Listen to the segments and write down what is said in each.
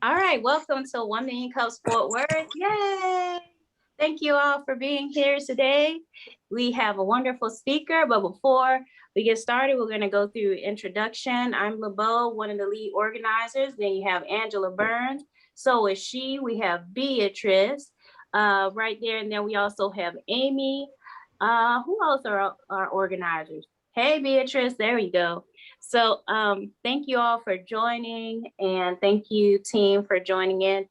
All right, welcome to 1 Million Cups Fort Worth. Yay! Thank you all for being here today. We have a wonderful speaker, but before we get started, we're going to go through introduction. I'm LeBeau, one of the lead organizers. Then you have Angela Burns. So is she. We have Beatrice right there. And then we also have Amy. Who else are our organizers? Hey, Beatrice, there you go. So thank you all for joining, and thank you, team, for joining in.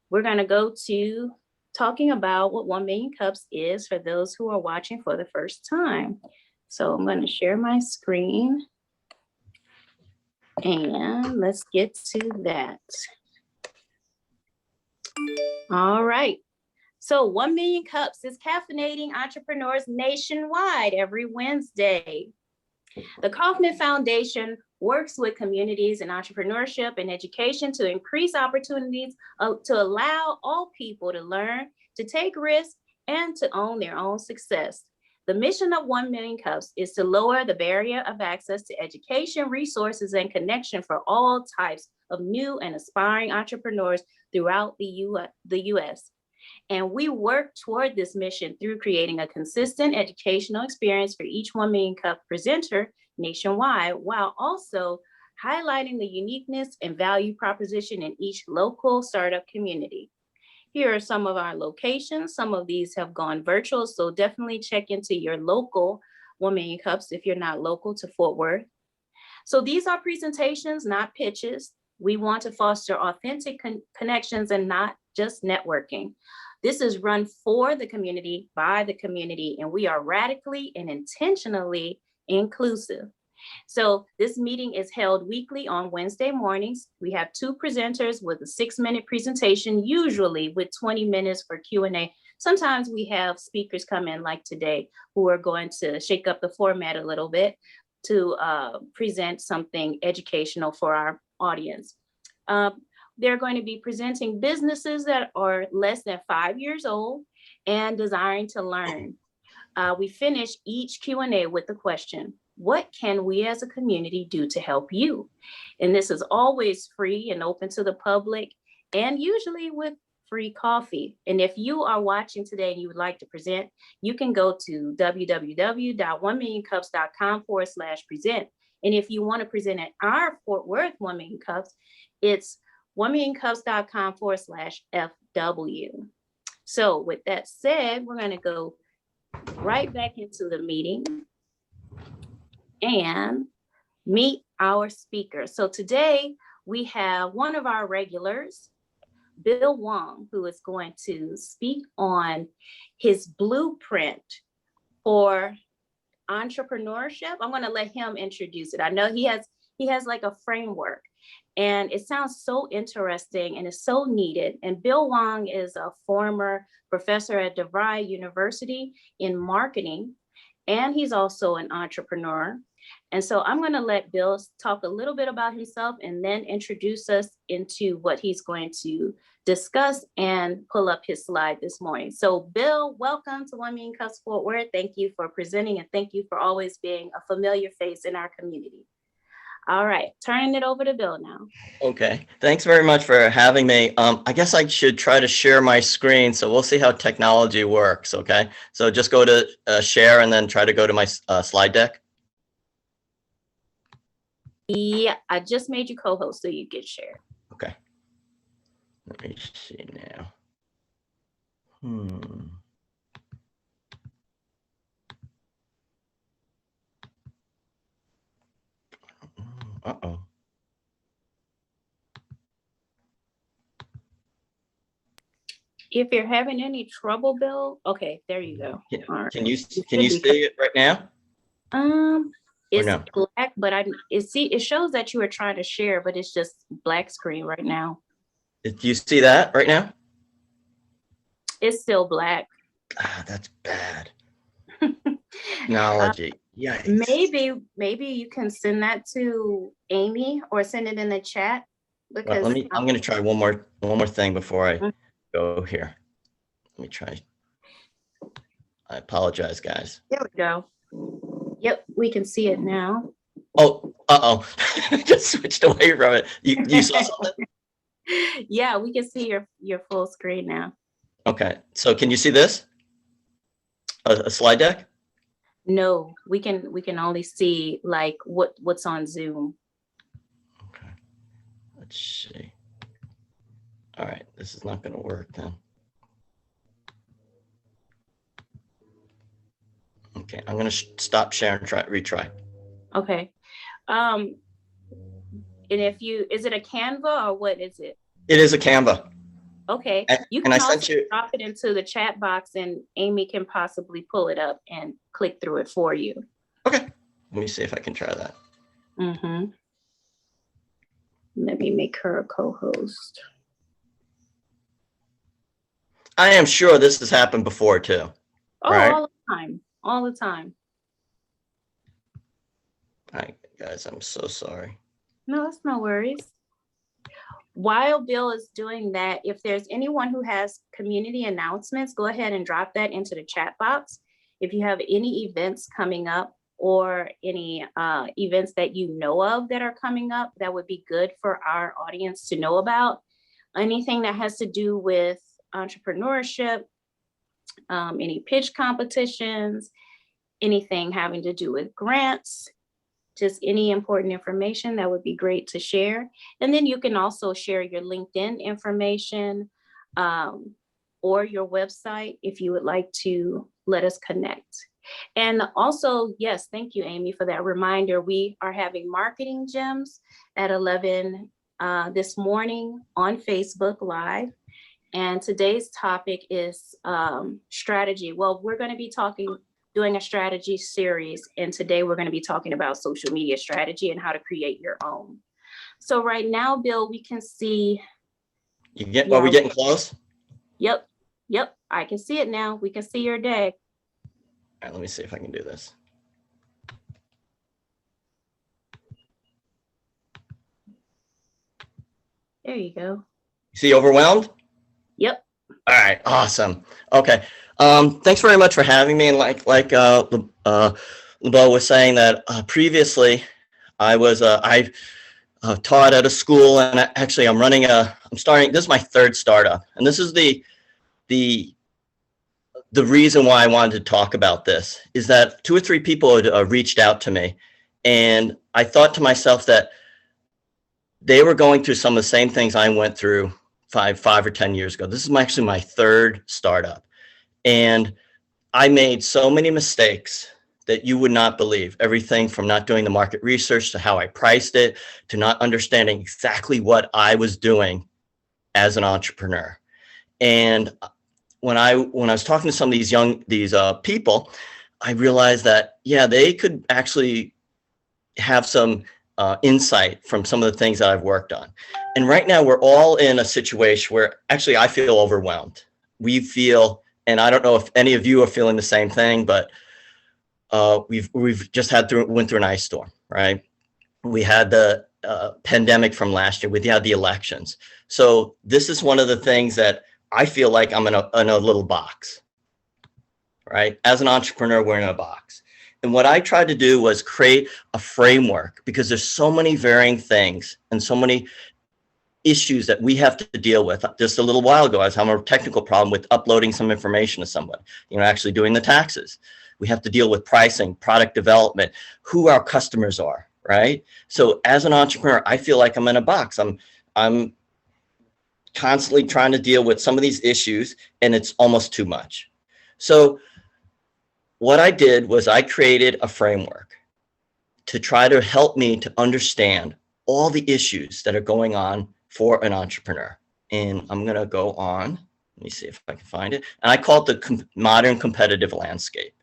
We're going to go to talking about what 1 Million Cups is for those who are watching for the first time. So I'm going to share my screen, and let's get to that. All right. So 1 Million Cups is caffeinating entrepreneurs nationwide every Wednesday. The Kaufman Foundation works with communities in entrepreneurship and education to increase opportunities to allow all people to learn, to take risks, and to own their own success. The mission of 1 Million Cups is to lower the barrier of access to education, resources, and connection for all types of new and aspiring entrepreneurs throughout the U.S. And we work toward this mission through creating a consistent educational experience for each 1 Million Cup presenter nationwide, while also highlighting the uniqueness and value proposition in each local startup community. Here are some of our locations. Some of these have gone virtual, so definitely check into your local 1 Million Cups if you're not local to Fort Worth. So these are presentations, not pitches. We want to foster authentic connections and not just networking. This is run for the community, by the community, and we are radically and intentionally inclusive. So this meeting is held weekly on Wednesday mornings. We have 2 presenters with a 6-minute presentation, usually with 20 minutes for Q&A. Sometimes we have speakers come in like today who are going to shake up the format a little bit to present something educational for our audience. They're going to be presenting businesses that are less than 5 years old and desiring to learn. We finish each Q&A with the question, what can we as a community do to help you? And this is always free and open to the public, and usually with free coffee. And if you are watching today and you would like to present, you can go to www.1millioncups.com/present. And if you want to present at our Fort Worth 1 Million Cups, it's 1millioncups.com/FW. So with that said, we're going to go right back into the meeting and meet our speaker. So today we have one of our regulars, Bill Wong, who is going to speak on his blueprint for entrepreneurship. I'm going to let him introduce it. I know he has like a framework, and it sounds so interesting and it's so needed. And Bill Wong is a former professor at DeVry University in marketing, and he's also an entrepreneur. And so I'm going to let Bill talk a little bit about himself and then introduce us into what he's going to discuss and pull up his slide this morning. So Bill, welcome to 1 Million Cups Fort Worth. Thank you for presenting, and thank you for always being a familiar face in our community. All right, turning it over to Bill now. Okay, thanks very much for having me. I guess I should try to share my screen, so we'll see how technology works, okay? So just go to share and then try to go to my slide deck. Yeah, I just made you co-host so you get shared. Okay, let me see now. Uh-oh. If you're having any trouble, Bill, okay, there you go. Yeah. Right. Can you see it right now? It's black, but it shows that you were trying to share, but it's just black screen right now. Do you see that right now? It's still black. Ah, that's bad. Technology. Yikes. Maybe you can send that to Amy or send it in the chat. Because well, I'm going to try one more thing before I go here. Let me try. I apologize, guys. There we go. Yep, we can see it now. Oh, just switched away from it. You saw something? Yeah, we can see your full screen now. Okay, so can you see this? A slide deck? No, we can only see like what's on Zoom. Okay, let's see. All right, this is not going to work then. Okay, I'm going to stop sharing, retry. Okay. And is it a Canva or what is it? It is a Canva. Okay, you And can I also sent you. drop it into the chat box and Amy can possibly pull it up and click through it for you. Okay, let me see if I can try that. Mm-hmm. Let me make her a co-host. I am sure this has happened before too. Oh, right? all the time. All the time. All right, guys, I'm so sorry. No, that's no worries. While Bill is doing that, if there's anyone who has community announcements, go ahead and drop that into the chat box. If you have any events coming up or any events that you know of that are coming up, that would be good for our audience to know about. Anything that has to do with entrepreneurship, any pitch competitions, anything having to do with grants, just any important information that would be great to share. And then you can also share your LinkedIn information or your website if you would like to let us connect. And also, yes, thank you, Amy, for that reminder. We are having marketing gems at 11 this morning on Facebook Live. And today's topic is strategy. Well, we're going to be doing a strategy series. And today we're going to be talking about social media strategy and how to create your own. So right now, Bill, we can see. Are we getting close? Yep. I can see it now. We can see your day. All right, let me see if I can do this. There you go. See overwhelmed? Yep. All right, awesome. Okay. Thanks very much for having me. And like LeBeau was saying that previously I taught at a school, and actually I'm starting, this is my third startup. And this is the reason why I wanted to talk about this is that 2 or 3 people had reached out to me, and I thought to myself that they were going through some of the same things I went through 5 or 10 years ago. This is actually my third startup. And I made so many mistakes that you would not believe. Everything from not doing the market research to how I priced it, to not understanding exactly what I was doing as an entrepreneur. And when I was talking to some of these people, I realized that, yeah, they could actually have some insight from some of the things that I've worked on. And right now we're all in a situation where actually I feel overwhelmed. We feel, and I don't know if any of you are feeling the same thing, but we've just went through an ice storm, right? We had the pandemic from last year. We had the elections. So this is one of the things that I feel like I'm in a little box, right? As an entrepreneur, we're in a box. And what I tried to do was create a framework, because there's so many varying things and so many issues that we have to deal with. Just a little while ago, I was having a technical problem with uploading some information to somebody, actually doing the taxes. We have to deal with pricing, product development, who our customers are, right? So as an entrepreneur, I feel like I'm in a box. I'm constantly trying to deal with some of these issues, and it's almost too much. So what I did was I created a framework to try to help me to understand all the issues that are going on for an entrepreneur. And I'm going to go on. Let me see if I can find it. And I call it the modern competitive landscape.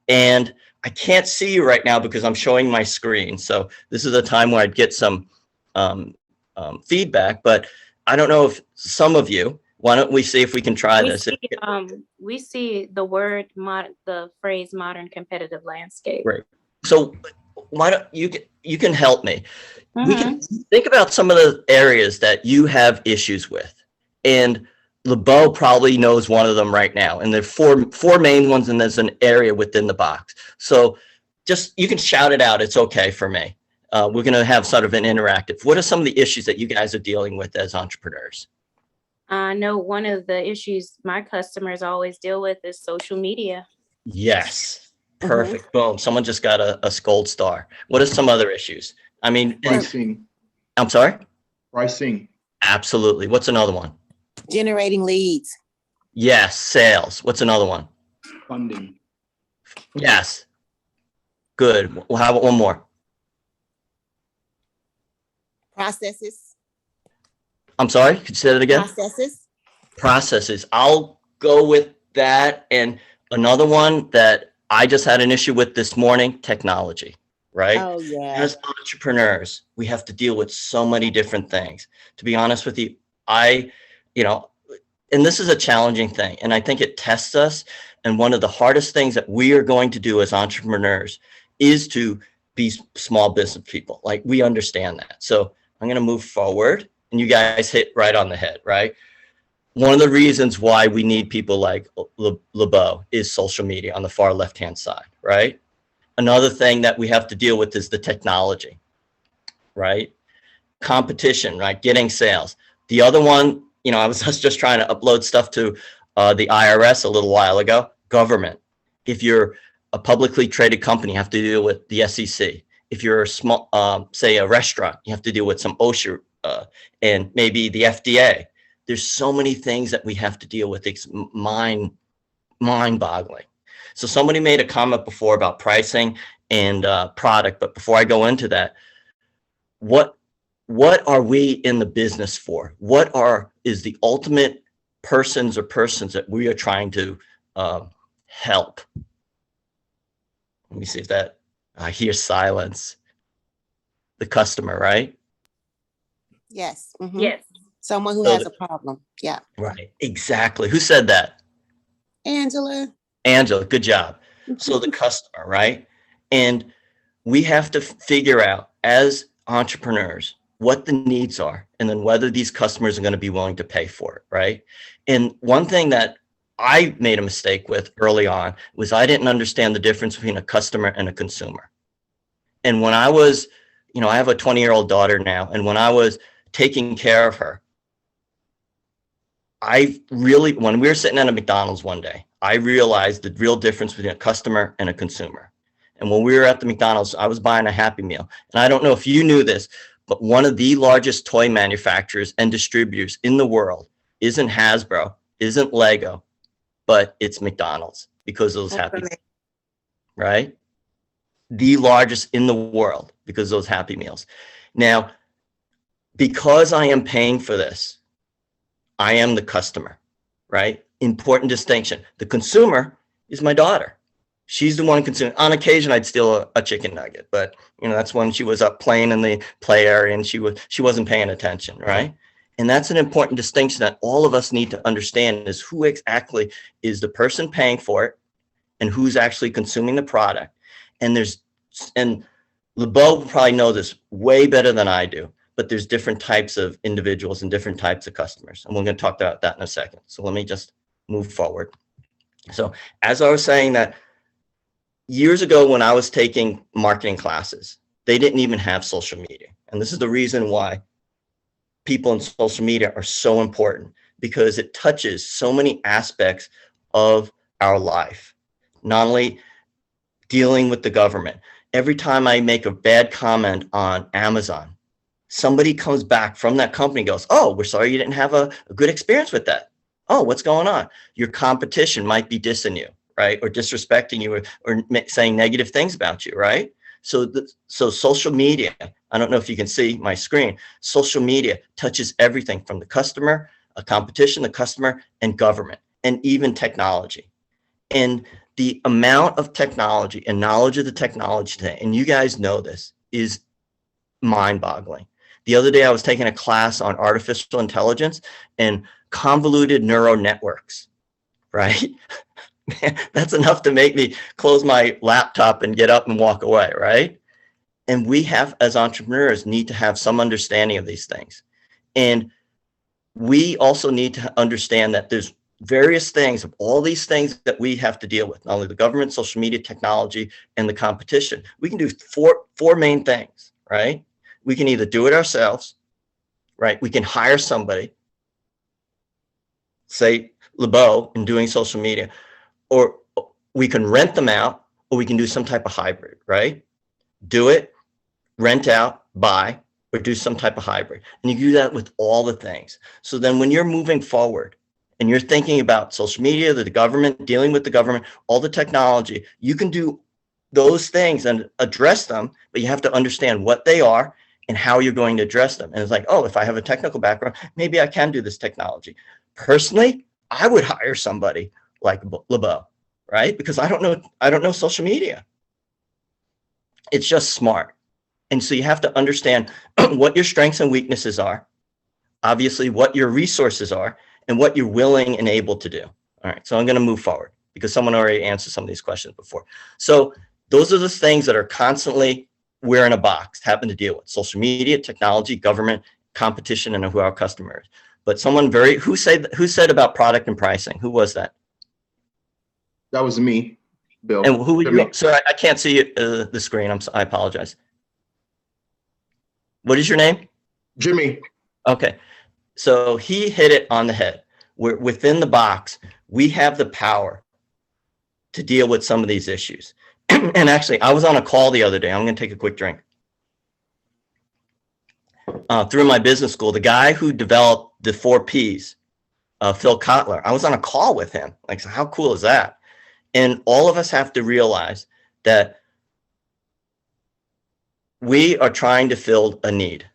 And I can't see you right now because I'm showing my screen. So this is a time where I'd get some feedback, but I don't know if some of you, why don't we see if we can try this? We see the phrase modern competitive landscape. Right. So why don't you can help me? Mm-hmm. We can think about some of the areas that you have issues with. And LeBeau probably knows one of them right now. And there are four main ones, and there's an area within the box. So just, you can shout it out. It's okay for me. we're going to have sort of an interactive. What are some of the issues that you guys are dealing with as entrepreneurs? I know one of the issues my customers always deal with is social media. Yes. Perfect. Boom. Someone just got a gold star. What are some other issues? I mean, Pricing. I'm sorry? Pricing. Absolutely. What's another one? Generating leads. Yes. Sales. What's another one? Funding. Yes. Good. Well, how about one more? Processes. I'm sorry. Could you say that again? Processes. Processes. I'll go with that. And another one that I just had an issue with this morning, technology, right? Oh, yeah. As entrepreneurs, we have to deal with so many different things. To be honest with you, and this is a challenging thing, and I think it tests us. And one of the hardest things that we are going to do as entrepreneurs is to be small business people. Like, we understand that. So I'm going to move forward, and you guys hit right on the head, right? One of the reasons why we need people like LeBeau is social media on the far left-hand side, right? Another thing that we have to deal with is the technology, right? Competition, right? Getting sales. The other one, I was just trying to upload stuff to the IRS a little while ago. Government. If you're a publicly traded company, you have to deal with the SEC. If you're a small, say a restaurant, you have to deal with some OSHA and maybe the FDA. There's so many things that we have to deal with. It's mind-boggling. So somebody made a comment before about pricing and product, but before I go into that, what are we in the business for? Is the ultimate persons that we are trying to help? Let me see if that, I hear silence. The customer, right? Yes. Yes. Someone who has a problem. Yeah. Right. Exactly. Who said that? Angela. Angela, good job. So the customer, right? And we have to figure out as entrepreneurs what the needs are, and then whether these customers are going to be willing to pay for it, right? And one thing that I made a mistake with early on was I didn't understand the difference between a customer and a consumer. And when I was, I have a 20-year-old daughter now, and when I was taking care of her, when we were sitting at a McDonald's one day, I realized the real difference between a customer and a consumer. And when we were at the McDonald's, I was buying a Happy Meal. And I don't know if you knew this, but one of the largest toy manufacturers and distributors in the world isn't Hasbro, isn't Lego, but it's McDonald's, because of those Happy Meals, right? The largest in the world because of those Happy Meals. Now, because I am paying for this, I am the customer, right? Important distinction. The consumer is my daughter. She's the one consuming. On occasion, I'd steal a chicken nugget, but that's when she was up playing in the play area and she wasn't paying attention, right? And that's an important distinction that all of us need to understand, is who exactly is the person paying for it and who's actually consuming the product. And LeBeau will probably know this way better than I do, but there's different types of individuals and different types of customers. And we're going to talk about that in a second. So let me just move forward. So as I was saying, that years ago when I was taking marketing classes, they didn't even have social media. And this is the reason why people in social media are so important, because it touches so many aspects of our life. Not only dealing with the government. Every time I make a bad comment on Amazon, somebody comes back from that company and goes, "Oh, we're sorry you didn't have a good experience with that. Oh, what's going on?" Your competition might be dissing you, right? Or disrespecting you, or saying negative things about you, right? So social media, I don't know if you can see my screen, social media touches everything from the customer, a competition, the customer, and government, and even technology. And the amount of technology and knowledge of the technology today, and you guys know this, is mind-boggling. The other day I was taking a class on artificial intelligence and convoluted neural networks, right? That's enough to make me close my laptop and get up and walk away, right? And we have, as entrepreneurs, need to have some understanding of these things. And we also need to understand that there's various things, of all these things that we have to deal with, not only the government, social media, technology, and the competition. We can do four main things, right? We can either do it ourselves, right? We can hire somebody, say LeBeau, in doing social media, or we can rent them out, or we can do some type of hybrid, right? Do it, rent out, buy, or do some type of hybrid. And you do that with all the things. So then when you're moving forward and you're thinking about social media, the government, dealing with the government, all the technology, you can do those things and address them, but you have to understand what they are and how you're going to address them. And it's like, oh, if I have a technical background, maybe I can do this technology. Personally, I would hire somebody like LeBeau, right? Because I don't know social media. It's just smart. And so you have to understand what your strengths and weaknesses are, obviously what your resources are, and what you're willing and able to do. All right, so I'm going to move forward because someone already answered some of these questions before. So those are the things that are constantly, we're in a box, having to deal with: social media, technology, government, competition, and who our customer is. But someone who said about product and pricing? Who was that? That was me, Bill. And who were Jimmy. you? Sir, I can't see the screen. I apologize. What is your name? Jimmy. Okay. So he hit it on the head. We're within the box. We have the power to deal with some of these issues. And actually, I was on a call the other day. I'm going to take a quick drink. Through my business school, the guy who developed the 4 Ps, Phil Kotler, I was on a call with him. Like, so how cool is that? And all of us have to realize that we are trying to fill a need.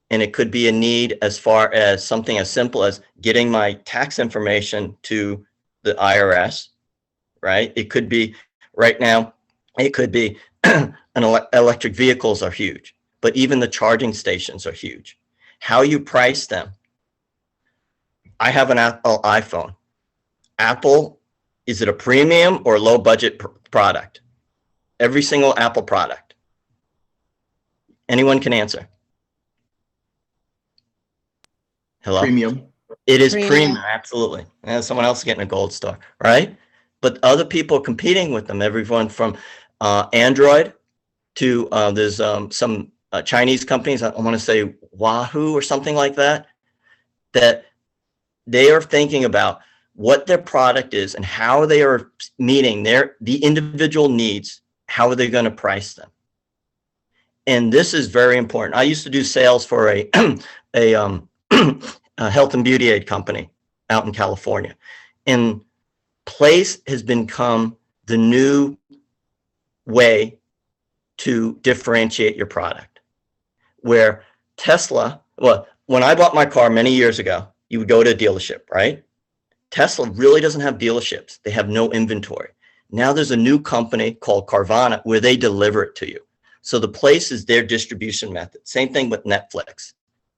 And it could be a need as far as something as simple as getting my tax information to the IRS, right? It could be, right now, it could be electric vehicles are huge, but even the charging stations are huge. How you price them. I have an Apple iPhone. Apple, is it a premium or low budget product? Every single Apple product. Anyone can answer. Hello? Premium. It is Premium. premium, absolutely. And someone else getting a gold star, right? But other people are competing with them, everyone from Android to there's some Chinese companies, I want to say Wahoo or something like that, that they are thinking about what their product is and how they are meeting the individual needs. How are they going to price them? And this is very important. I used to do sales for a health and beauty aid company out in California. And place has become the new way to differentiate your product. Where Tesla, well, when I bought my car many years ago, you would go to a dealership, right? Tesla really doesn't have dealerships. They have no inventory. Now there's a new company called Carvana where they deliver it to you. So the place is their distribution method. Same thing with Netflix,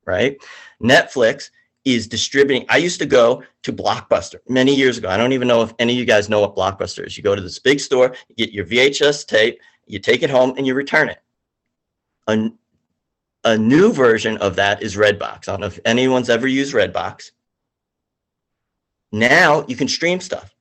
right? Netflix is distributing. I used to go to Blockbuster many years ago. I don't even know if any of you guys know what Blockbuster is. You go to this big store, you get your VHS tape, you take it home and you return it. A new version of that is Redbox. I don't know if anyone's ever used Redbox. Now you can stream stuff.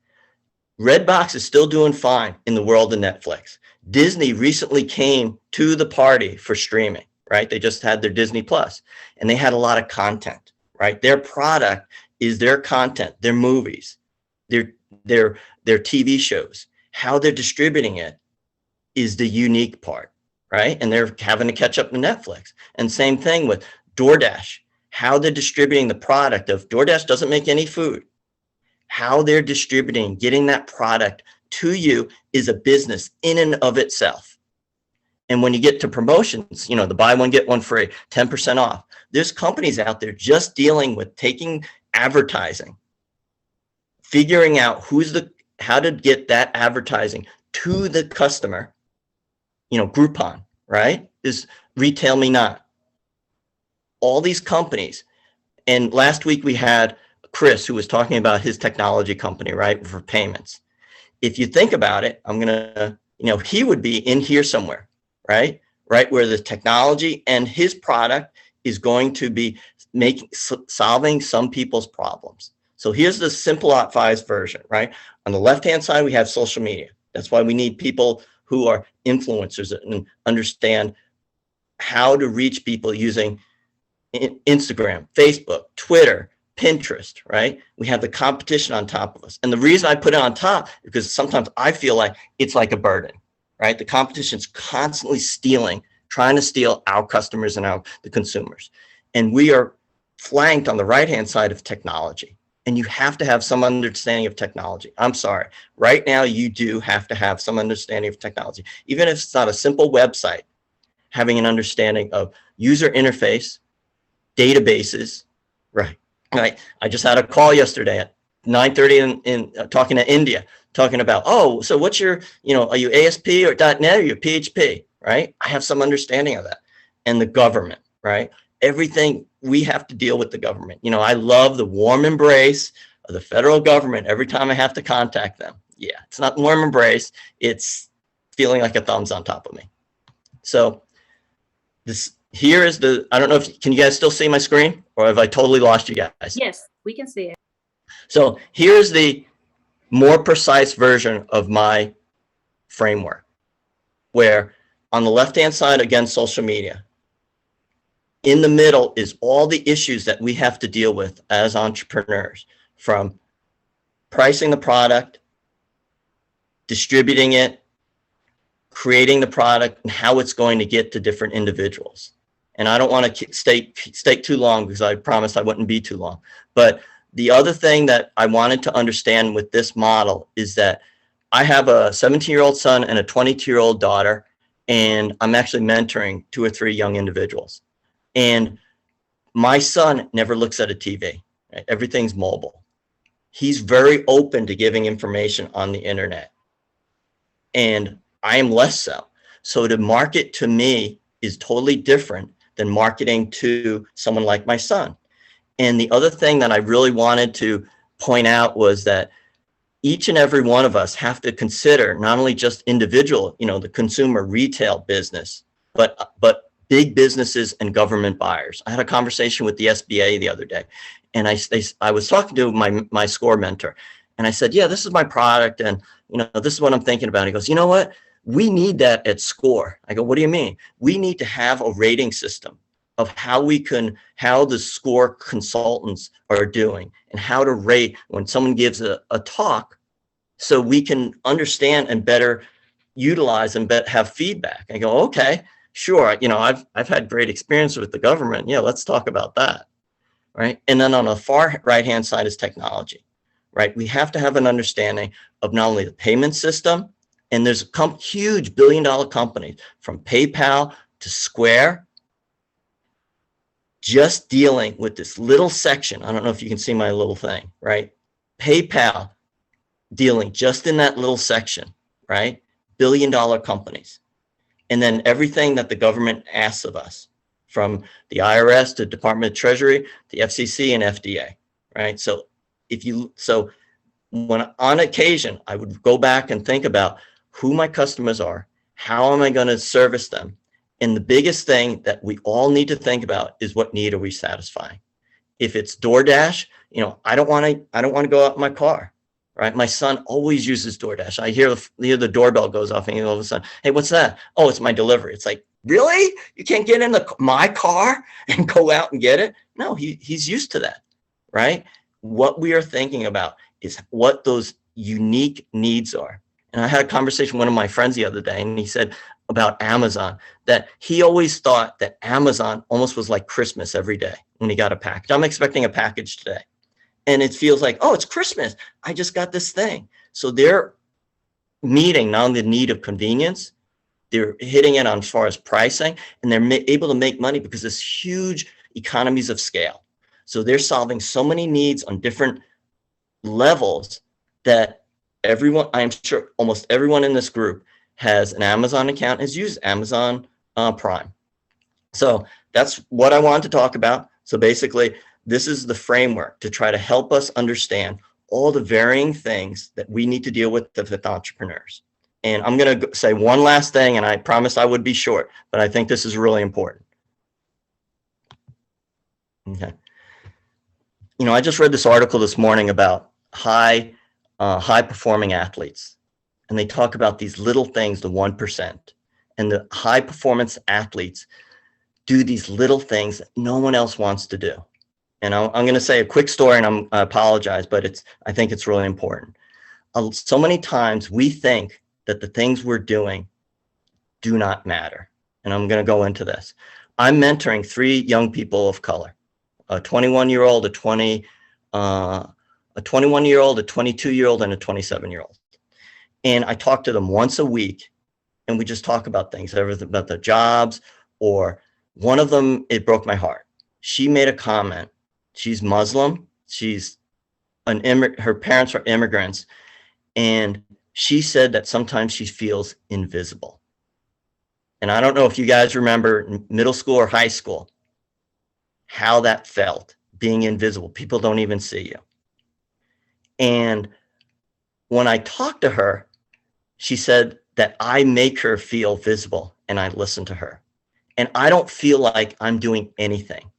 Redbox is still doing fine in the world of Netflix. Disney recently came to the party for streaming, right? They just had their Disney Plus and they had a lot of content, right? Their product is their content, their movies, their TV shows. How they're distributing it is the unique part, right? And they're having to catch up to Netflix. And same thing with DoorDash. How they're distributing the product of DoorDash doesn't make any food. How they're distributing, getting that product to you is a business in and of itself. And when you get to promotions, you know, the buy one, get one free, 10% off. There's companies out there just dealing with taking advertising, figuring out how to get that advertising to the customer. You know, Groupon, right? Is Retail Me Not. All these companies. And last week we had Chris, who was talking about his technology company, right, for payments. If you think about it, he would be in here somewhere, right? Right where the technology and his product is going to be solving some people's problems. So here's the simplified version, right? On the left-hand side, we have social media. That's why we need people who are influencers and understand how to reach people using Instagram, Facebook, Twitter, Pinterest, right? We have the competition on top of us. And the reason I put it on top is because sometimes I feel like it's like a burden, right? The competition's constantly trying to steal our customers and the consumers. And we are flanked on the right-hand side of technology. And you have to have some understanding of technology. I'm sorry. Right now, you do have to have some understanding of technology. Even if it's not a simple website, having an understanding of user interface, databases, right? I just had a call yesterday at 9:30 in talking to India, talking about, oh, so what's your, are you ASP or .NET or you PHP, right? I have some understanding of that. And the government, right? Everything, we have to deal with the government. I love the warm embrace of the federal government every time I have to contact them. Yeah, it's not warm embrace. It's feeling like a thumbs on top of me. So here is I don't know can you guys still see my screen, or have I totally lost you guys? Yes, we can see it. So here's the more precise version of my framework, where on the left-hand side, again, social media. In the middle is all the issues that we have to deal with as entrepreneurs, from pricing the product, distributing it, creating the product, and how it's going to get to different individuals. And I don't want to stay too long because I promised I wouldn't be too long. But the other thing that I wanted to understand with this model is that I have a 17-year-old son and a 22-year-old daughter, and I'm actually mentoring 2 or 3 young individuals. And my son never looks at a TV. Right? Everything's mobile. He's very open to giving information on the internet. And I am less so. So to market to me is totally different than marketing to someone like my son. And the other thing that I really wanted to point out was that each and every one of us have to consider not only just individual, the consumer retail business, but big businesses and government buyers. I had a conversation with the SBA the other day, and I was talking to my SCORE mentor, and I said, yeah, this is my product, and this is what I'm thinking about. He goes, you know what? We need that at SCORE. I go, what do you mean? We need to have a rating system of how the SCORE consultants are doing and how to rate when someone gives a talk, so we can understand and better utilize and have feedback. I go, okay, sure. I've had great experience with the government. Yeah, let's talk about that. Right. And then on the far right-hand side is technology, right? We have to have an understanding of not only the payment system, and there's huge billion-dollar companies from PayPal to Square, just dealing with this little section. I don't know if you can see my little thing, right? PayPal dealing just in that little section, right? Billion-dollar companies. And then everything that the government asks of us, from the IRS to Department of Treasury, the FCC and FDA, right? So when on occasion, I would go back and think about who my customers are, how am I going to service them? And the biggest thing that we all need to think about is, what need are we satisfying? If it's DoorDash, I don't want to go out in my car, right? My son always uses DoorDash. I hear the doorbell goes off, and all of a sudden, hey, what's that? Oh, it's my delivery. It's like, really? You can't get in my car and go out and get it? No, he's used to that, right? What we are thinking about is what those unique needs are. And I had a conversation with one of my friends the other day, and he said about Amazon, that he always thought that Amazon almost was like Christmas every day when he got a package. I'm expecting a package today, and it feels like, oh, it's Christmas. I just got this thing. So they're meeting not only the need of convenience, they're hitting it on as far as pricing, and they're able to make money because there's huge economies of scale. So they're solving so many needs on different levels that everyone, I'm sure almost everyone in this group has an Amazon account, has used Amazon Prime. So that's what I wanted to talk about. So basically, this is the framework to try to help us understand all the varying things that we need to deal with entrepreneurs. And I'm going to say one last thing, and I promised I would be short, but I think this is really important. Okay. I just read this article this morning about high performing athletes, and they talk about these little things, the 1%, and the high performance athletes. do these little things that no one else wants to do. And I'm going to say a quick story, and I apologize, but I think it's really important. So many times we think that the things we're doing do not matter. And I'm going to go into this. I'm mentoring 3 young people of color, a 21-year-old, a 21-year-old, a 22-year-old, and a 27-year-old. And I talk to them once a week, and we just talk about things, everything about their jobs, or one of them, it broke my heart. She made a comment. She's Muslim. Her parents are immigrants. And she said that sometimes she feels invisible. And I don't know if you guys remember in middle school or high school, how that felt, being invisible. People don't even see you. And when I talked to her, she said that I make her feel visible and I listen to her. And I don't feel like I'm doing anything.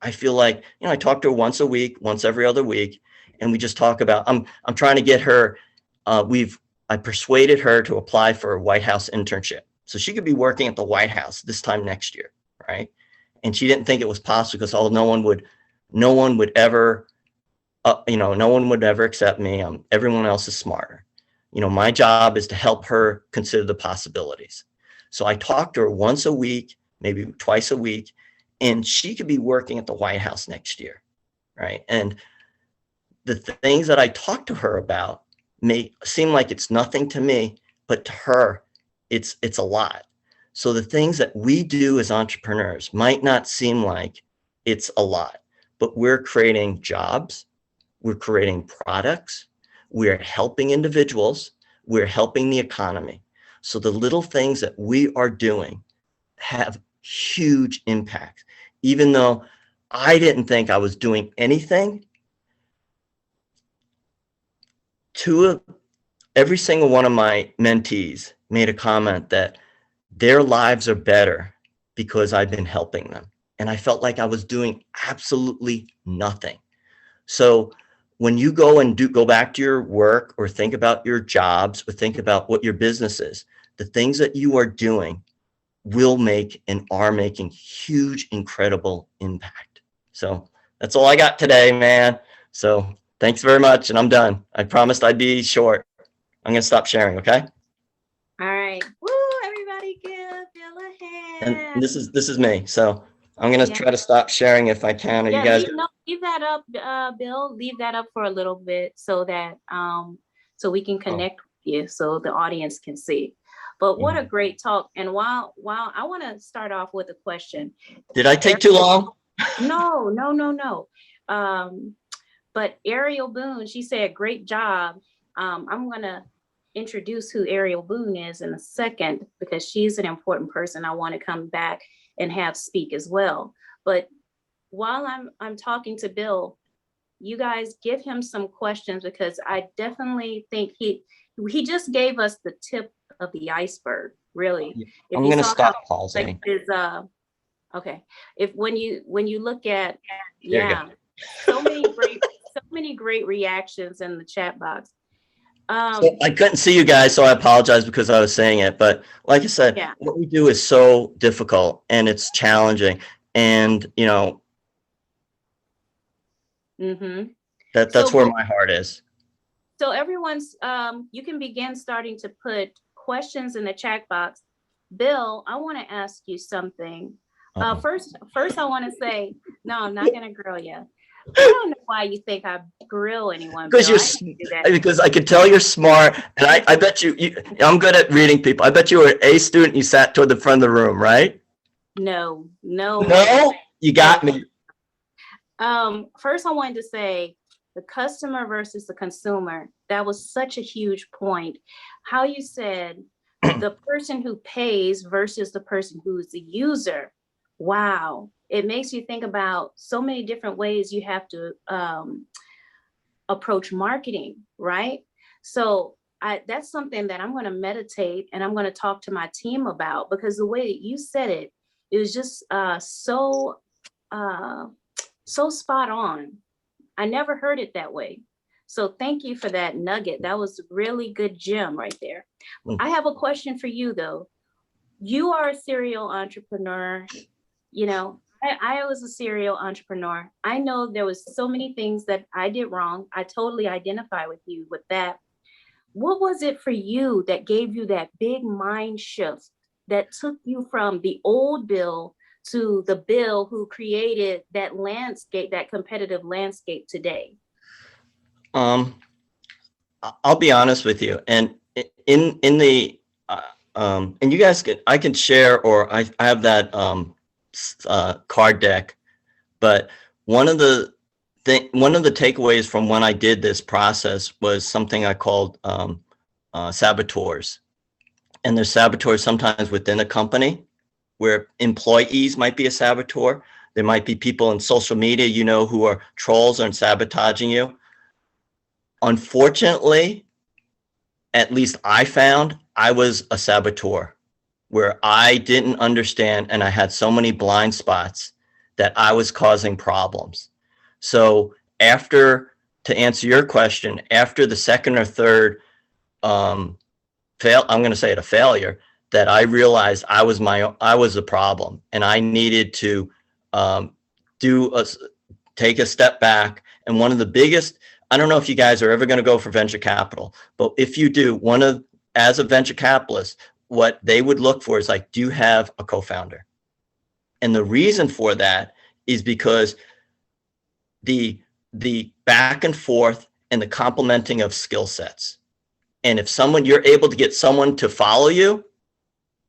I feel like, I talk to her once a week, once every other week, and we just talk about, I'm trying to get her, I persuaded her to apply for a White House internship. So she could be working at the White House this time next year, right? And she didn't think it was possible because no one would ever accept me. Everyone else is smarter. My job is to help her consider the possibilities. So I talk to her once a week, maybe twice a week, and she could be working at the White House next year, right? And the things that I talk to her about may seem like it's nothing to me, but to her, it's a lot. So the things that we do as entrepreneurs might not seem like it's a lot, but we're creating jobs, we're creating products, we're helping individuals, we're helping the economy. So the little things that we are doing have huge impact. Even though I didn't think I was doing anything, every single one of my mentees made a comment that their lives are better because I've been helping them. And I felt like I was doing absolutely nothing. So when you go back to your work or think about your jobs or think about what your business is, the things that you are doing will make and are making huge, incredible impact. So that's all I got today, man. So thanks very much. And I'm done. I promised I'd be short. I'm going to stop sharing. Okay. All right. Woo, everybody give Bill a hand. And this is me. So I'm going to try to stop sharing if I can. Are you guys? Leave that up, Bill. Leave that up for a little bit so that so we can connect with you, so the audience can see. But what a great talk. And while I want to start off with a question. Did I take too long? No. But Ariel Boone, she said, great job. I'm going to introduce who Ariel Boone is in a second, because she's an important person I want to come back and have speak as well. But while I'm talking to Bill, you guys give him some questions, because I definitely think he just gave us the tip of the iceberg, really. I'm going to stop pausing. Okay. When you look at, so many great reactions in the chat box. So I couldn't see you guys, so I apologize because I was saying it. But like I said, what we do is so difficult and it's challenging. And, that's where my heart is. So everyone's, you can begin starting to put questions in the chat box. Bill, I want to ask you something. First, I want to say, no, I'm not going to grill you. I don't know why you think I grill anyone. Because I could tell you're smart, and I bet you, I'm good at reading people. I bet you were an A student. You sat toward the front of the room, right? No, you got me. First, I wanted to say the customer versus the consumer. That was such a huge point. How you said the person who pays versus the person who is the user. Wow. It makes you think about so many different ways you have to approach marketing, right? So that's something that I'm going to meditate and I'm going to talk to my team about, because the way that you said it was just so spot on. I never heard it that way. So thank you for that nugget. That was a really good gem right there. I have a question for you though. You are a serial entrepreneur. You know, I was a serial entrepreneur. I know there was so many things that I did wrong. I totally identify with you with that. What was it for you that gave you that big mind shift that took you from the old Bill to the Bill who created that landscape, that competitive landscape today? Um, I'll be honest with you, and in the and you guys can, I can share, or I have that card deck. But one of the one of the takeaways from when I did this process was something I called saboteurs. And there's saboteurs sometimes within a company where employees might be a saboteur. There might be people in social media, you know, who are trolls and sabotaging you. Unfortunately, at least I found I was a saboteur where I didn't understand and I had so many blind spots that I was causing problems. So after, to answer your question, after the second or third I'm going to say it, a failure, that I realized I was a problem, and I needed to take a step back. And one of the biggest, I don't know if you guys are ever going to go for venture capital, but if you do, as a venture capitalist, what they would look for is like, do you have a co-founder? And the reason for that is because the back and forth and the complementing of skill sets. And if you're able to get someone to follow you,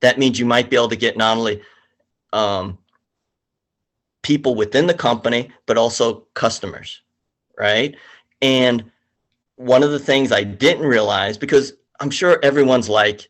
that means you might be able to get not only people within the company, but also customers, right? And one of the things I didn't realize, because I'm sure everyone's like,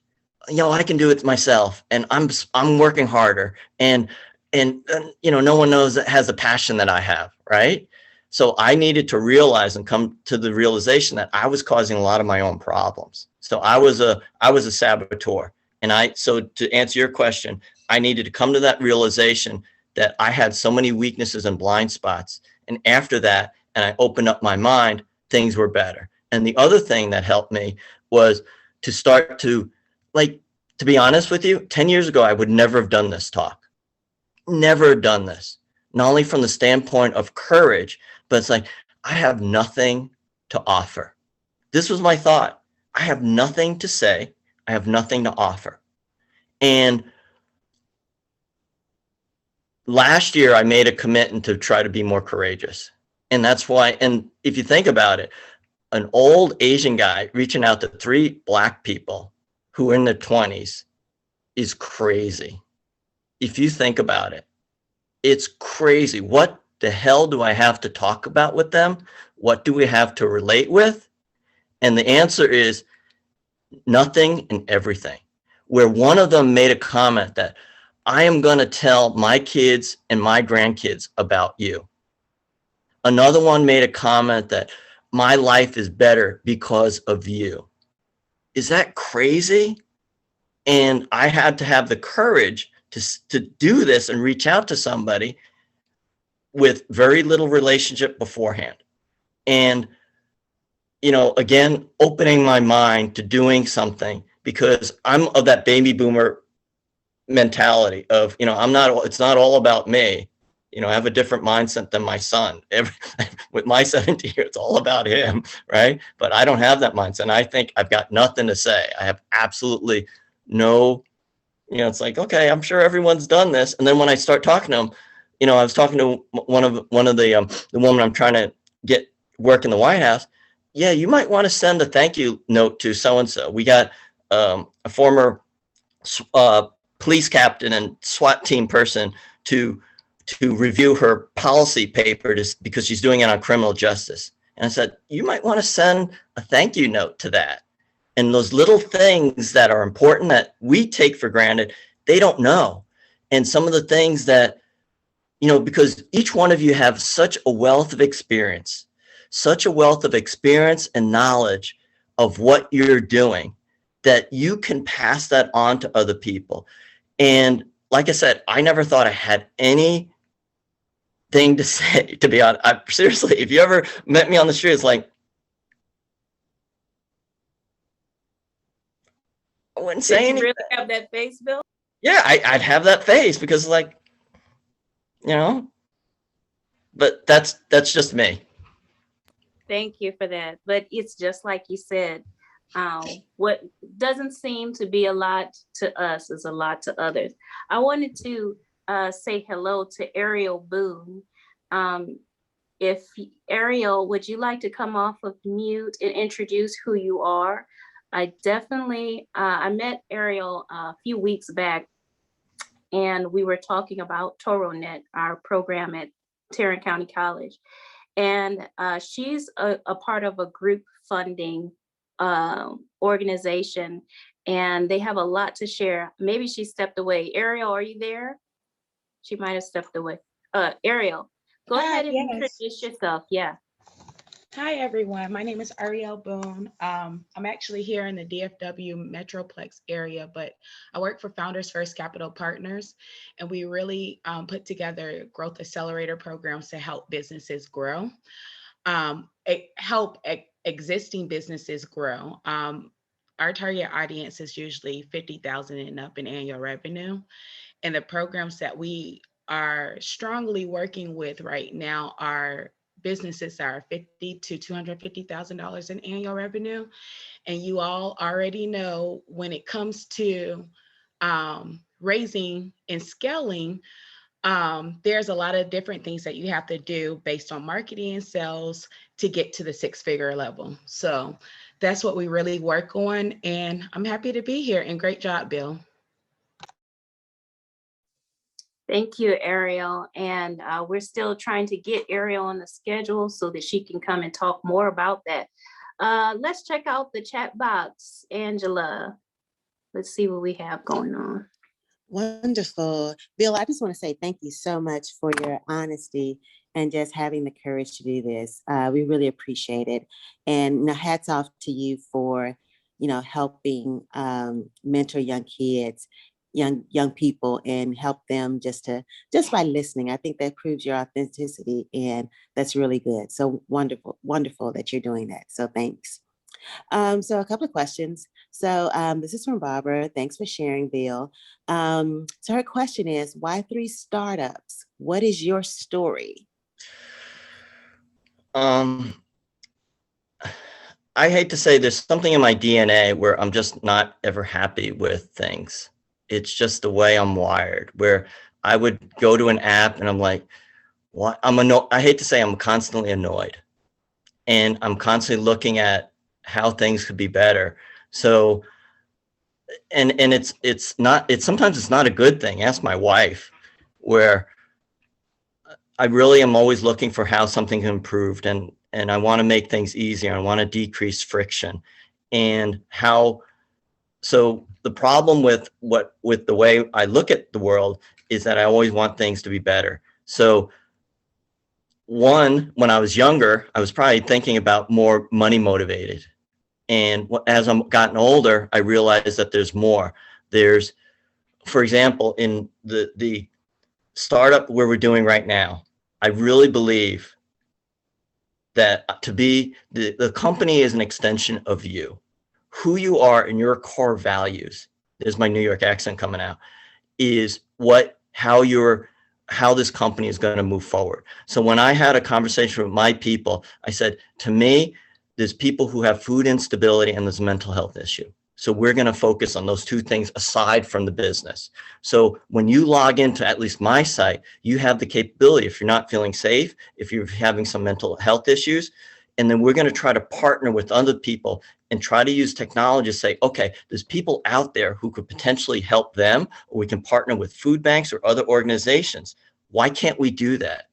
I can do it myself, and I'm working harder, and no one has the passion that I have, right? So I needed to realize and come to the realization that I was causing a lot of my own problems. So I was a saboteur. And so to answer your question, I needed to come to that realization that I had so many weaknesses and blind spots. And after that, and I opened up my mind, things were better. And the other thing that helped me was to start to, to be honest with you, 10 years ago, I would never have done this talk. Never done this. Not only from the standpoint of courage, but it's like, I have nothing to offer. This was my thought. I have nothing to say. I have nothing to offer. And last year, I made a commitment to try to be more courageous. And that's why, and if you think about it, an old Asian guy reaching out to 3 Black people who are in their 20s is crazy. If you think about it, it's crazy. What the hell do I have to talk about with them? What do we have to relate with? And the answer is nothing and everything. Where one of them made a comment that I am going to tell my kids and my grandkids about you. Another one made a comment that my life is better because of you. Is that crazy? And I had to have the courage to do this and reach out to somebody with very little relationship beforehand. And, again, opening my mind to doing something, because I'm of that baby boomer mentality of, it's not all about me. I have a different mindset than my son. With my 17 years, it's all about him, right? But I don't have that mindset. And I think I've got nothing to say. I have absolutely no, it's like, okay, I'm sure everyone's done this. And then when I start talking to them, I was talking to one of the woman I'm trying to get work in the White House. Yeah, you might want to send a thank you note to so-and-so. We got a former police captain and SWAT team person to review her policy paper because she's doing it on criminal justice. And I said, you might want to send a thank you note to that. And those little things that are important that we take for granted, they don't know. And some of the things that, because each one of you have such a wealth of experience and knowledge of what you're doing, that you can pass that on to other people. And like I said, I never thought I had anything to say, to be honest. Seriously, if you ever met me on the street, it's like, I wouldn't say anything. Did you really have that face, Bill? Yeah, I'd have that face because like, you know, but that's just me. Thank you for that. But it's just like you said, what doesn't seem to be a lot to us is a lot to others. I wanted to say hello to Ariel Boone. If Ariel, would you like to come off of mute and introduce who you are? I definitely, I met Ariel a few weeks back, and we were talking about ToroNet, our program at Tarrant County College. And she's a part of a group funding organization, and they have a lot to share. Maybe she stepped away. Ariel, are you there? She might have stepped away. Ariel, go Hi, ahead and yes. introduce yourself. Yeah. Hi, everyone. My name is Ariel Boone. I'm actually here in the DFW Metroplex area, but I work for Founders First Capital Partners, and we really put together growth accelerator programs to help businesses grow, help existing businesses grow. Our target audience is usually 50,000 and up in annual revenue, and the programs that we are strongly working with right now are businesses that are $50,000 to $250,000 in annual revenue. And you all already know when it comes to raising and scaling, there's a lot of different things that you have to do based on marketing and sales to get to the 6-figure level. So that's what we really work on. And I'm happy to be here, and great job, Bill. Thank you, Ariel. And we're still trying to get Ariel on the schedule so that she can come and talk more about that. Let's check out the chat box. Angela, let's see what we have going on. Wonderful. Bill, I just want to say thank you so much for your honesty and just having the courage to do this. We really appreciate it. And hats off to you for, helping mentor young kids, young people, and help them just by listening. I think that proves your authenticity, and that's really good. So wonderful that you're doing that. So thanks. So a couple of questions. So this is from Barbara. Thanks for sharing, Bill. So her question is, why 3 startups? What is your story? I hate to say there's something in my DNA where I'm just not ever happy with things. It's just the way I'm wired, where I would go to an app and I'm like, what? I hate to say I'm constantly annoyed, and I'm constantly looking at how things could be better. So, and sometimes it's not a good thing. Ask my wife, where I really am always looking for how something can improve, and I want to make things easier. I want to decrease friction, and so the problem with the way I look at the world is that I always want things to be better. So when I was younger, I was probably thinking about more money motivated. And as I'm gotten older, I realized that there's more. There's, for example, in the startup where we're doing right now, I really believe that the company is an extension of you, who you are and your core values. There's my New York accent coming out, is how this company is going to move forward. So when I had a conversation with my people, I said, to me, there's people who have food instability and there's a mental health issue. So we're going to focus on those 2 things aside from the business. So when you log into at least my site, you have the capability, if you're not feeling safe, if you're having some mental health issues, and then we're going to try to partner with other people and try to use technology to say, okay, there's people out there who could potentially help them, or we can partner with food banks or other organizations. Why can't we do that?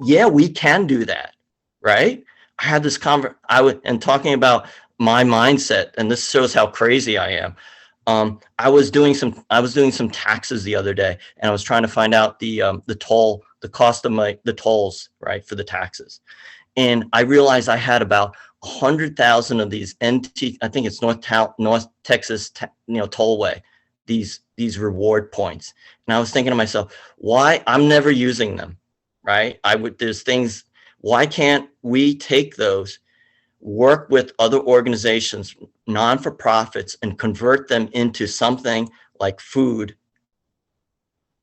Yeah, we can do that, right? I had this and talking about my mindset, and this shows how crazy I am. I was doing some taxes the other day, and I was trying to find out the cost of the tolls, right, for the taxes. And I realized I had about 100,000 of these I think it's North Texas, tollway, these reward points. And I was thinking to myself, why I'm never using them, right? There's things, why can't we take those, work with other organizations, non-for-profits, and convert them into something like food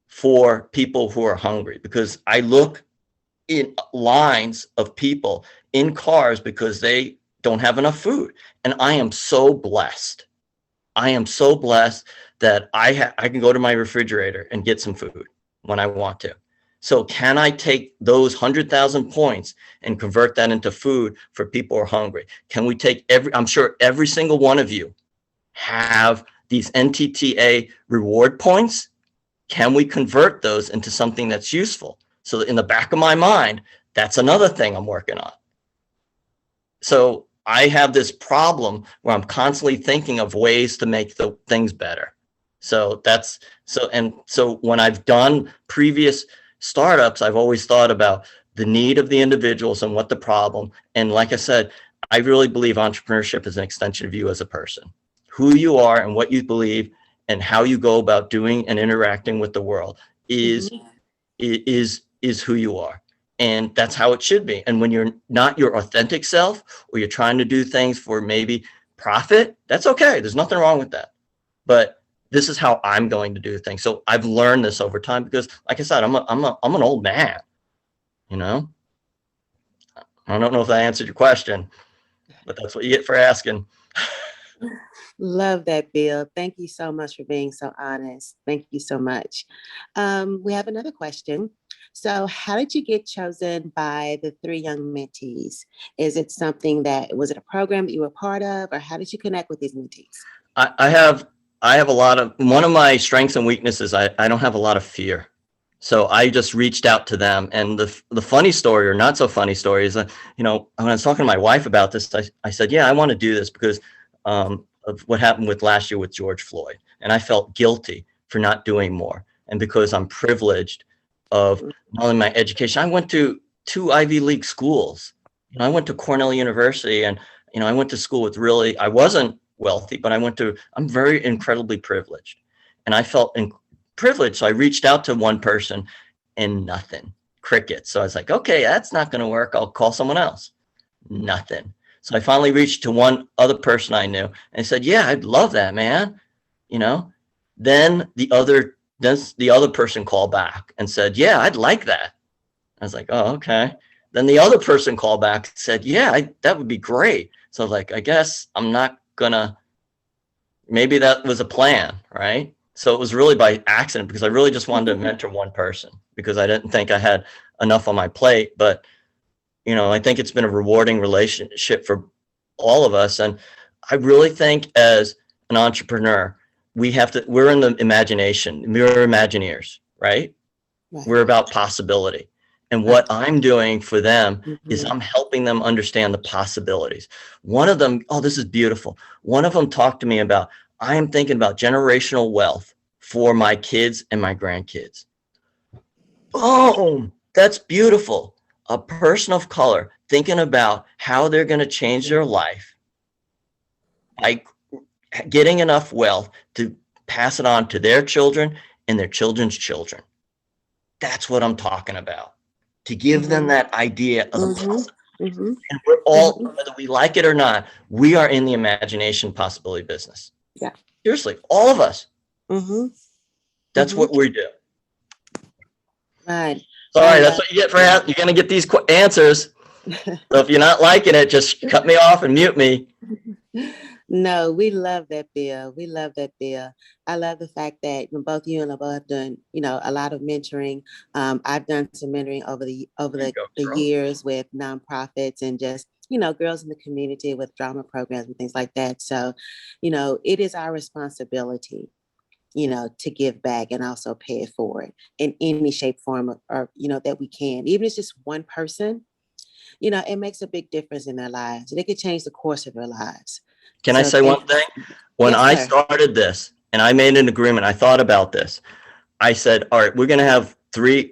for people who are hungry, because I look in lines of people in cars because they don't have enough food. And I am so blessed. I am so blessed that I can go to my refrigerator and get some food when I want to. So can I take those 100,000 points and convert that into food for people who are hungry? Can we take I'm sure every single one of you have these NTTA reward points. Can we convert those into something that's useful? So in the back of my mind, that's another thing I'm working on. So I have this problem where I'm constantly thinking of ways to make the things better. So when I've done previous startups, I've always thought about the need of the individuals and what the problem. And like I said, I really believe entrepreneurship is an extension of you as a person, who you are and what you believe and how you go about doing and interacting with the world is who you are. And that's how it should be. And when you're not your authentic self, or you're trying to do things for maybe profit, that's okay. There's nothing wrong with that. But this is how I'm going to do things. So I've learned this over time because, like I said, I'm an old man, you know? I don't know if that answered your question, but that's what you get for asking. Love that, Bill. Thank you so much for being so honest. Thank you so much. We have another question. So how did you get chosen by the 3 young mentees? Is it something was it a program that you were part of, or how did you connect with these mentees? I have a lot of, one of my strengths and weaknesses, I don't have a lot of fear. So I just reached out to them. And the funny story, or not so funny story, is that, when I was talking to my wife about this, I said, yeah, I want to do this because of what happened with last year with George Floyd. And I felt guilty for not doing more. And because I'm privileged of not only my education, I went to 2 Ivy League schools. I went to Cornell University, and, I went to school with I wasn't wealthy, but I'm very incredibly privileged. And I felt privileged. So I reached out to one person and nothing, crickets. So I was like, okay, that's not going to work. I'll call someone else. Nothing. So I finally reached to one other person I knew and said, yeah, I'd love that, man. Then the other person called back and said, yeah, I'd like that. I was like, oh, okay. Then the other person called back and said, yeah, that would be great. So I was like, I guess I'm not gonna, maybe that was a plan, right? So it was really by accident because I really just wanted to mentor one person because I didn't think I had enough on my plate. But, I think it's been a rewarding relationship for all of us. And I really think as an entrepreneur, we're in the imagination. We're Imagineers, right? We're about possibility. And what I'm doing for them is I'm helping them understand the possibilities. One of them, oh, this is beautiful. One of them talked to me about, I am thinking about generational wealth for my kids and my grandkids. Oh, that's beautiful. A person of color thinking about how they're going to change their life by getting enough wealth to pass it on to their children and their children's children. That's what I'm talking about. To give them that idea of the possibility. And we're all, whether we like it or not, we are in the imagination possibility business. Yeah. Seriously, all of us. That's what we do. Right. Sorry, that's what you get for you're going to get these answers. So if you're not liking it, just cut me off and mute me. No, we love that, Bill. We love that, Bill. I love the fact that both you and I have done, a lot of mentoring. I've done some mentoring over the years with nonprofits and just, girls in the community with drama programs and things like that. So, it is our responsibility, to give back and also pay it forward in any shape, form, or that we can. Even if it's just one person, it makes a big difference in their lives. They could change the course of their lives. Can I say one thing? When I started this and I made an agreement, I thought about this. I said, all right, we're going to have 3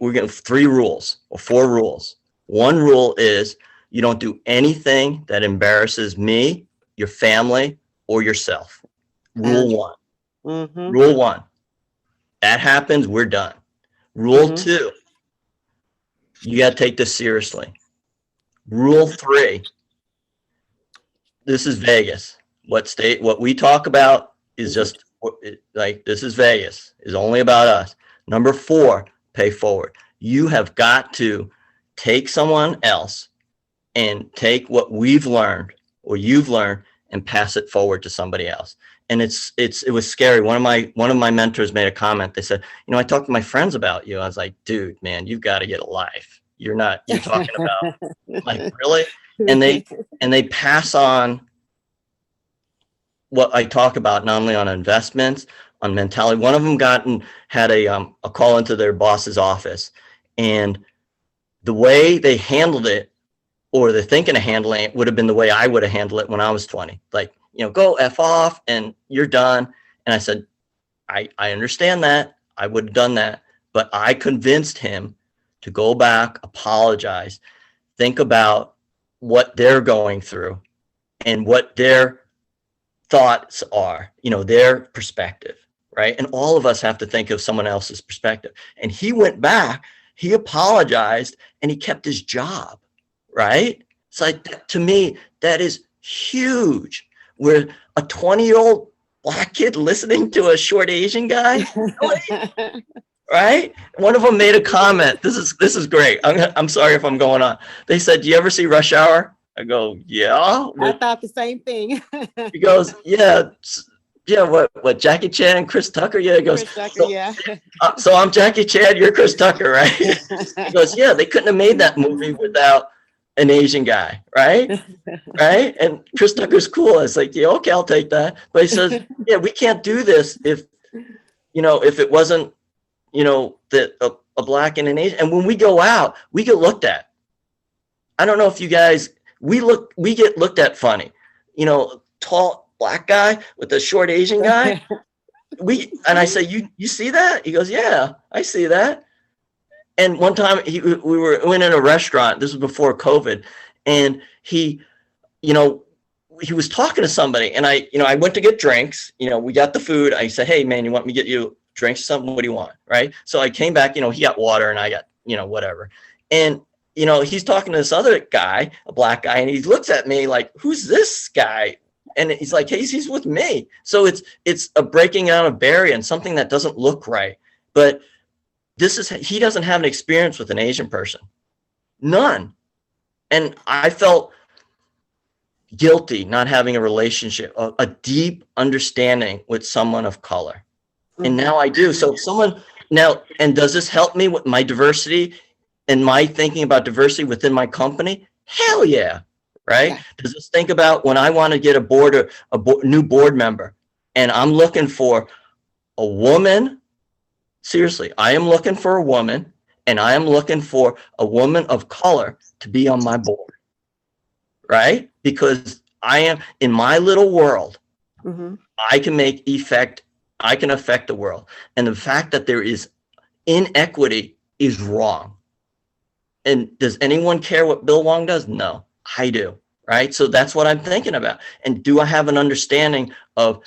rules or 4 rules. One rule is you don't do anything that embarrasses me, your family, or yourself. Rule 1. Rule 1. That happens, we're done. Rule 2. You got to take this seriously. Rule 3. This is Vegas. What we talk about is just like, this is Vegas. It's only about us. Number 4, pay forward. You have got to take someone else and take what we've learned or you've learned and pass it forward to somebody else. And it was scary. One of my mentors made a comment. They said, I talked to my friends about you. I was like, dude, man, you've got to get a life. You're talking about like, really? And they pass on what I talk about, not only on investments, on mentality. One of them had a call into their boss's office, and the way they handled it, or they're thinking of handling it, would have been the way I would have handled it when I was 20. Like, go F off and you're done. And I said, I understand that. I would have done that. But I convinced him to go back, apologize, think about what they're going through and what their thoughts are, their perspective, right? And all of us have to think of someone else's perspective. And he went back, he apologized, and he kept his job, right? It's like, to me, that is huge. Where a 20-year-old Black kid listening to a short Asian guy, right? One of them made a comment. This is great. I'm sorry if I'm going on. They said, "Do you ever see Rush Hour?" I go, "Yeah." I thought the same thing. He goes, "Yeah, what Jackie Chan and Chris Tucker?" Yeah, he goes, Chris Tucker, so, yeah. So I'm Jackie Chan, you're Chris Tucker, right? He goes, "Yeah, they couldn't have made that movie without an Asian guy, right?" Right? And Chris Tucker's cool. It's like, yeah, okay, I'll take that. But he says, "Yeah, we can't do this if it wasn't, that a Black and an Asian." And when we go out, we get looked at. I don't know if you guys, we get looked at funny, tall Black guy with a short Asian guy. And I say, you see that? He goes, "Yeah, I see that." And one time we went in a restaurant. This was before COVID, and he was talking to somebody, and I went to get drinks. We got the food. I said, "Hey man, you want me to get you drinks or something? What do you want?" Right? So I came back. He got water, and I got whatever. And he's talking to this other guy, a Black guy, and he looks at me like, "Who's this guy?" And he's like, "Hey, he's with me." So it's a breaking down of barrier and something that doesn't look right. But he doesn't have an experience with an Asian person. None. And I felt guilty not having a relationship, a deep understanding with someone of color. And now I do. So and does this help me with my diversity and my thinking about diversity within my company? Hell yeah. Right? Yeah. Does this think about when I want to get a new board member and I'm looking for a woman? Seriously, I am looking for a woman, and I am looking for a woman of color to be on my board, right? Because I am in my little world. Mm-hmm. I can affect the world. And the fact that there is inequity is wrong. And does anyone care what Bill Wong does? No, I do, right? So that's what I'm thinking about. And do I have an understanding of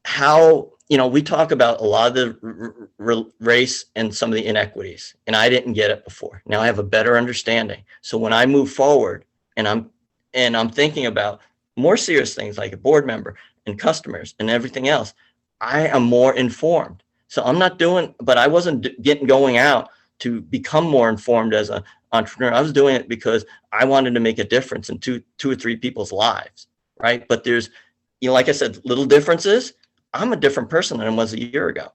how, we talk about a lot of the race and some of the inequities, and I didn't get it before. Now I have a better understanding. So when I move forward and I'm thinking about more serious things like a board member and customers and everything else, I am more informed. So but I wasn't going out to become more informed as an entrepreneur. I was doing it because I wanted to make a difference in two or three people's lives, right? But there's, like I said, little differences. I'm a different person than I was a year ago.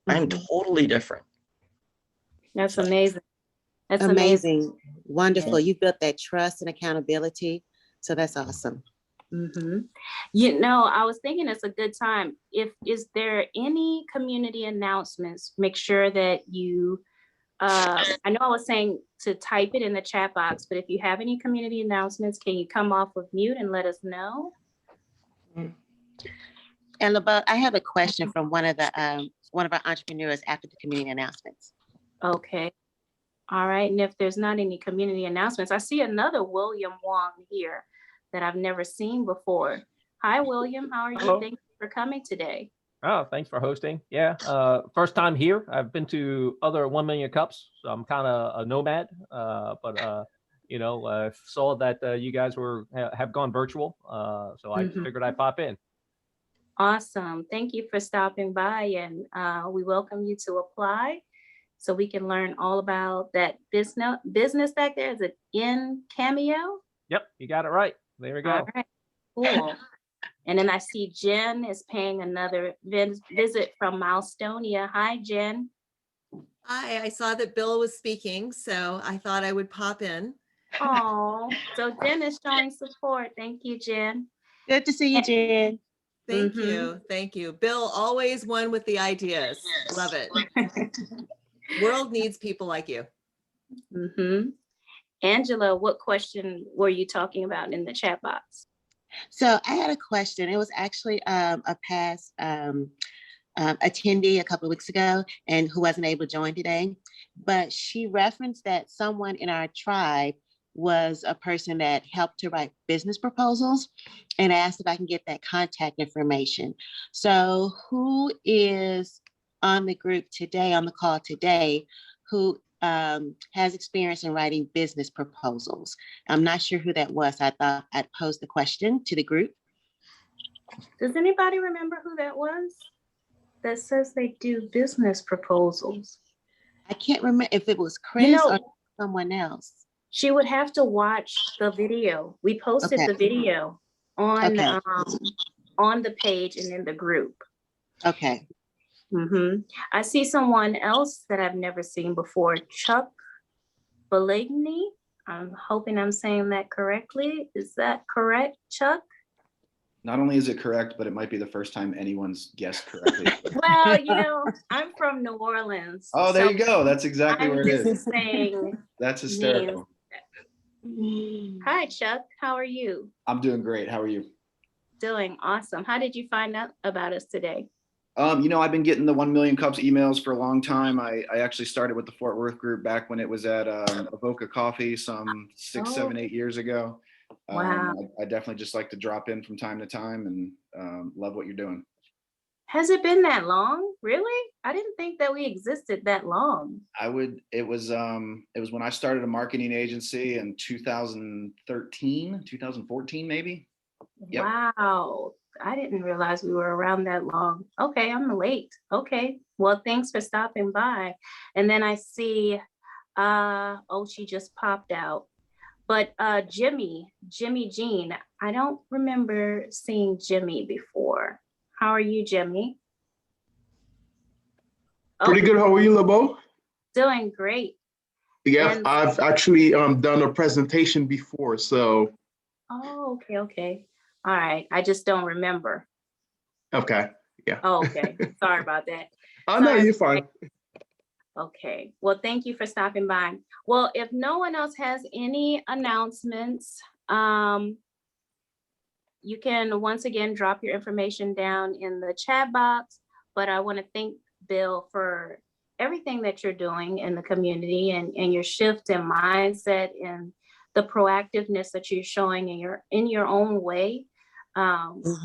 Mm-hmm. I'm totally different. That's amazing. That's amazing. Wonderful. Yeah. You built that trust and accountability. So that's awesome. Mm-hmm. I was thinking it's a good time. Is there any community announcements? Make sure that you, I know I was saying to type it in the chat box, but if you have any community announcements, can you come off of mute and let us know? Mm-hmm. And I have a question from one of our entrepreneurs after the community announcements. Okay. All right. And if there's not any community announcements, I see another William Wong here that I've never seen before. Hi, William. How are you? Hello. Thank you for coming today. Oh, thanks for hosting. Yeah. First time here. I've been to other 1 Million Cups, so I'm kind of a nomad. But I saw that you guys have gone virtual, so I figured I'd pop in. Awesome. Thank you for stopping by, and we welcome you to apply so we can learn all about that business back there. Is it in Cameo? Yep, you got it right. There we All go. right, cool. And then I see Jen is paying another visit from Milestonia. Hi, Jen. Hi, I saw that Bill was speaking, so I thought I would pop in. Oh, so Jen is showing support. Thank you, Jen. Good to see you, Jen. Thank Mhm. you. Thank you. Bill, always one with the ideas. Love it. World needs people like you. Mm-hmm. Angela, what question were you talking about in the chat box? So I had a question. It was actually a past attendee a couple of weeks ago and who wasn't able to join today, but she referenced that someone in our tribe was a person that helped to write business proposals and asked if I can get that contact information. So who is on the group today, on the call today, who has experience in writing business proposals? I'm not sure who that was. I thought I'd pose the question to the group. Does anybody remember who that was? That says they do business proposals. I can't remember if it was Chris You know, or someone else. she would have to watch the video. We posted Okay. the video on Okay. on the page and in the group. Okay. I see someone else that I've never seen before, Chuck Feligny. I'm hoping I'm saying that correctly. Is that correct, Chuck? Not only is it correct, but it might be the first time anyone's guessed correctly. Well, you know, I'm from New Orleans. Oh, there so you go. That's exactly I'm where it is. just saying. That's hysterical. Hi, Chuck. How are you? I'm doing great. How are you? Doing awesome. How did you find out about us today? You know, I've been getting the 1 Million Cups emails for a long time. I actually started with the Fort Worth group back when it was at Avoca Coffee some 6, 7, 8 years ago. Wow. I definitely just like to drop in from time to time and love what you're doing. Has it been that long? Really? I didn't think that we existed that long. It was when I started a marketing agency in 2013, 2014, maybe. Yep. Wow. I didn't realize we were around that long. Okay, I'm late. Okay. Well, thanks for stopping by. And then I see, oh, she just popped out. But Jimmy Jean, I don't remember seeing Jimmy before. How are you, Jimmy? Pretty good. How are you, LeBeau? Doing great. Yeah, And- I've actually done a presentation before, so. Oh, okay. All right. I just don't remember. Okay. Yeah. Oh, okay. Sorry about that. Oh, no, Sorry. you're fine. Okay. Well, thank you for stopping by. Well, if no one else has any announcements, you can once again drop your information down in the chat box. But I want to thank Bill for everything that you're doing in the community and your shift in mindset and the proactiveness that you're showing in your own way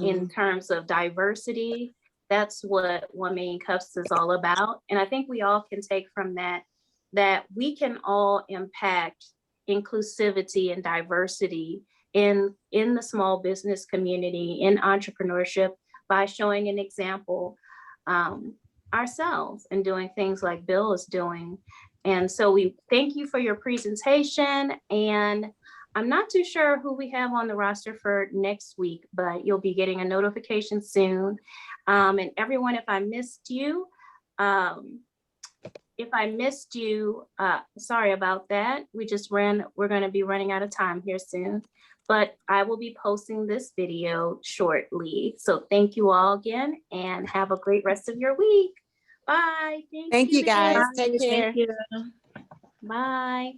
in terms of diversity. That's what 1 Million Cups is all about. And I think we all can take from that we can all impact inclusivity and diversity in the small business community, in entrepreneurship, by showing an example ourselves and doing things like Bill is doing. And so we thank you for your presentation. And I'm not too sure who we have on the roster for next week, but you'll be getting a notification soon. And everyone, if I missed you, sorry about that. We're going to be running out of time here soon, but I will be posting this video shortly. So thank you all again and have a great rest of your week. Bye. Thank you, guys. Bye. Take care. Bye.